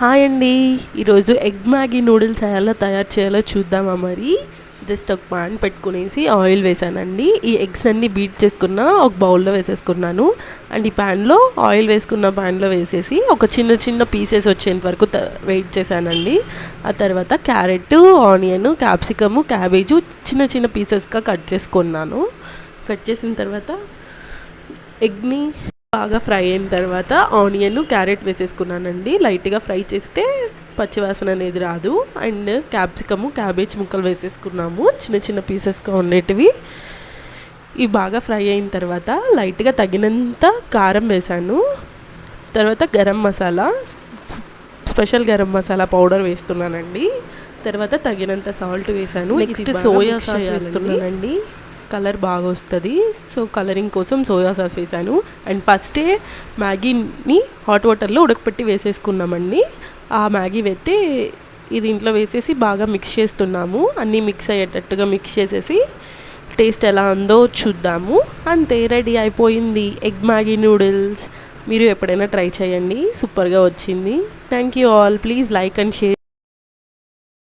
Hi అండి. ఈరోజు egg Maggi noodles ఎలా తయారు చేయాలో చూద్దామా. మరి జస్ట్ ఒక పాన్ పెట్టుకునేసి ఆయిల్ వేసానండి. ఈ ఎగ్స్ అన్నీ బీట్ చేసుకున్న ఒక బౌల్లో వేసేసుకున్నాను. అండ్ ఈ ప్యాన్లో ఆయిల్ వేసుకున్న ప్యాన్లో వేసేసి ఒక చిన్న చిన్న పీసెస్ వచ్చేంత వరకు వెయిట్ చేశానండి. ఆ తర్వాత క్యారెట్, ఆనియన్, క్యాప్సికము, క్యాబేజు చిన్న చిన్న పీసెస్గా కట్ చేసుకున్నాను. కట్ చేసిన తర్వాత ఎగ్ని బాగా ఫ్రై అయిన తర్వాత ఆనియన్, క్యారెట్ వేసేసుకున్నానండి. లైట్గా ఫ్రై చేస్తే పచ్చివాసన అనేది రాదు. అండ్ క్యాప్సికము, క్యాబేజ్ ముక్కలు వేసేసుకున్నాము చిన్న చిన్న పీసెస్గా ఉండేటివి. ఇవి బాగా ఫ్రై అయిన తర్వాత లైట్గా తగినంత కారం వేసాను. తర్వాత గరం మసాలా, స్పెషల్ గరం మసాలా పౌడర్ వేస్తున్నానండి. తర్వాత తగినంత సాల్ట్ వేసాను. నెక్స్ట్ సోయా సాస్ వేస్తున్నానండి. కలర్ బాగా వస్తుంది. సో కలరింగ్ కోసం సోయా సాస్ వేసాను. అండ్ ఫస్టే మ్యాగీని హాట్ వాటర్లో ఉడకపెట్టి వేసేసుకున్నామండి. ఆ మ్యాగీ వెత్తి దీంట్లో వేసేసి బాగా మిక్స్ చేస్తున్నాము. అన్నీ మిక్స్ అయ్యేటట్టుగా మిక్స్ చేసేసి టేస్ట్ ఎలా ఉందో చూద్దాము. అంతే, రెడీ అయిపోయింది ఎగ్ మ్యాగీ నూడిల్స్. మీరు ఎప్పుడైనా ట్రై చేయండి, సూపర్గా వచ్చింది. Thank you all. Please like and share.